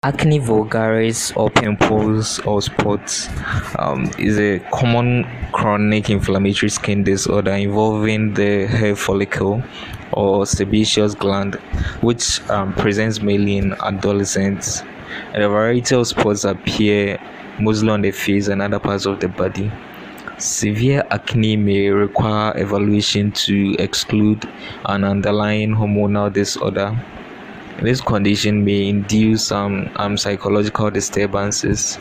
Acne vulgaris or pimples or spots is a common chronic inflammatory skin disorder involving the hair follicle or sebaceous gland, which presents mainly in adolescents. And a variety of spots appear mostly on the face and other parts of the body. Severe acne may require evaluation to exclude an underlying hormonal disorder. This condition may induce some psychological disturbances.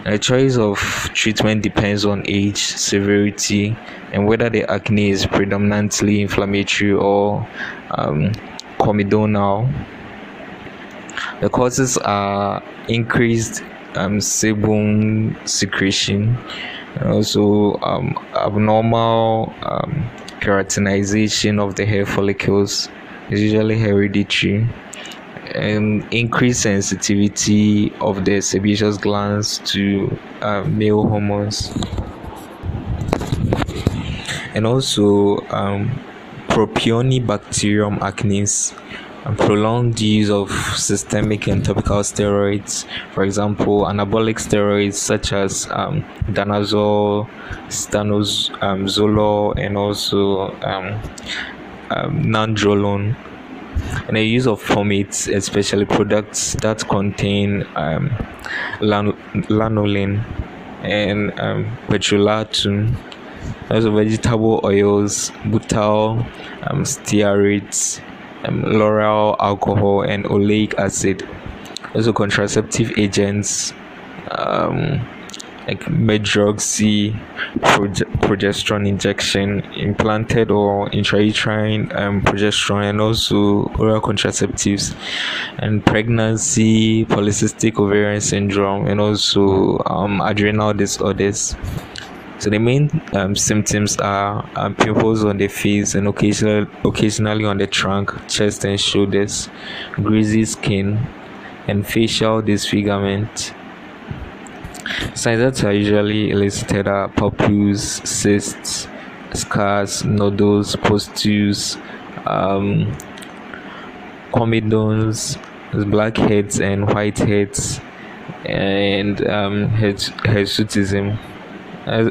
The choice of treatment depends on age, severity, and whether the acne is predominantly inflammatory or comedonal. The causes are increased sebum secretion, and also abnormal keratinization of the hair follicles is usually hereditary, and increased sensitivity of the sebaceous glands to male hormones, and also Propionibacterium acnes, and prolonged use of systemic and topical steroids, for example, anabolic steroids such as danazol, stanozolol, and also nandrolone, and the use of pomades, especially products that contain lanolin and petrolatum, also vegetable oils, butyl stearates, lauryl alcohol, and oleic acid. Also contraceptive agents um, like medroxy, progesterone injection, implanted or intrauterine progesterone, and also oral contraceptives, and pregnancy, polycystic ovarian syndrome, and also adrenal disorders. So the main symptoms are pimples on the face and occasionally on the trunk, chest, and shoulders, greasy skin, and facial disfigurement. Signs that are usually elicited are papules, cysts, scars, nodules, pustules, um, comedones, blackheads and whiteheads, and hirsutism,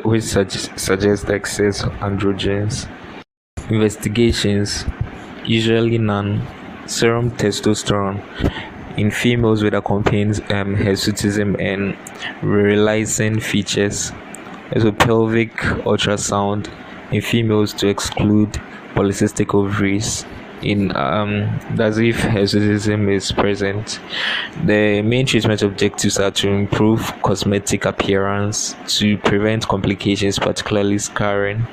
which suggests excess androgens. Investigations, usually none. Serum testosterone in females with accompanying hirsutism and virilizing features. Also pelvic ultrasound in females to exclude polycystic ovaries in that's if hirsutism is present. The main treatment objectives are to improve cosmetic appearance, to prevent complications, particularly scarring,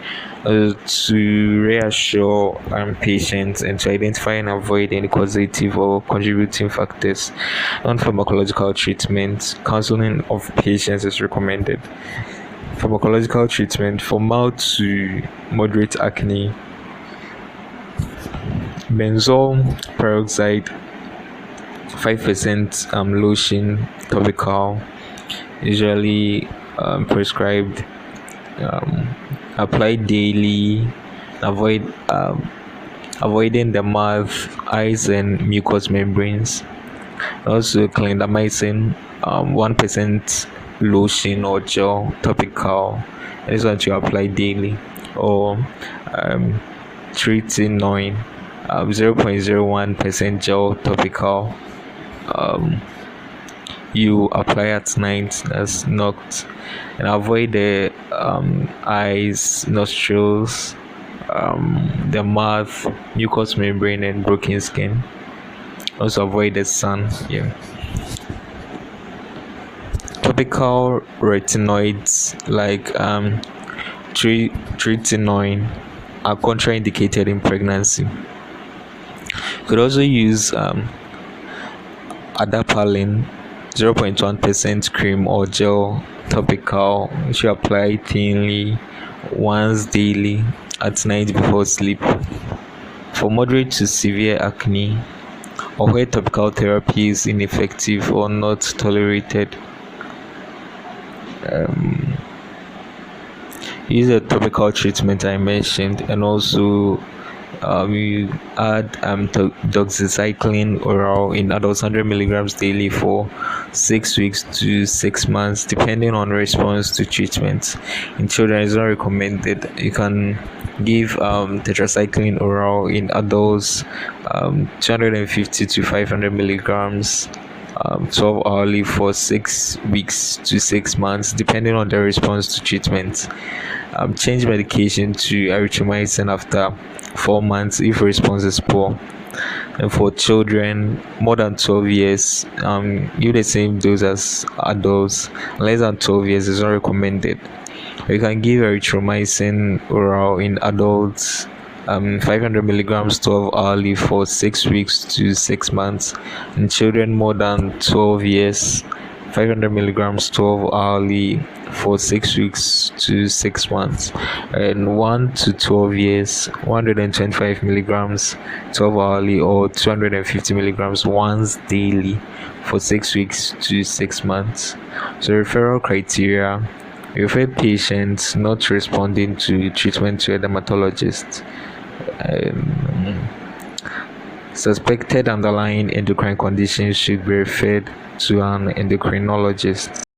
to reassure patients, and to identify and avoid any causative or contributing factors. Non-pharmacological treatment, counseling of patients is recommended. Pharmacological treatment for mild to moderate acne: benzoyl peroxide 5% lotion topical, usually prescribed, applied daily. Avoiding the mouth, eyes, and mucous membranes. Also clindamycin 1% lotion or gel topical, this one to apply daily, or tretinoin 0.01% gel topical, you apply at night, that's not, and avoid the eyes, nostrils, the mouth, mucous membrane, and broken skin. Also avoid the sun. Topical retinoids like tretinoin are contraindicated in pregnancy. You could also use adapalene 0.1% cream or gel topical, which you apply thinly once daily at night before sleep. For moderate to severe acne, or where topical therapy is ineffective or not tolerated, use the topical treatment I mentioned, and also You add doxycycline oral in adults 100 milligrams daily for 6 weeks to 6 months, depending on response to treatment. In children, it's not recommended. You can give tetracycline oral in adults 250 to 500 milligrams 12 hourly for 6 weeks to 6 months, depending on the response to treatment. Change medication to erythromycin after 4 months if response is poor. And for children more than 12 years, use the same dose as adults. Less than 12 years is not recommended. You can give erythromycin oral in adults 500 milligrams 12 hourly for 6 weeks to 6 months. In children more than 12 years, 500 milligrams 12 hourly for 6 weeks to 6 months. And 1 to 12 years, 125 milligrams 12 hourly or 250 milligrams once daily for 6 weeks to 6 months. So referral criteria: referred patients not responding to treatment to a dermatologist. Um, Suspected underlying endocrine conditions should be referred to an endocrinologist.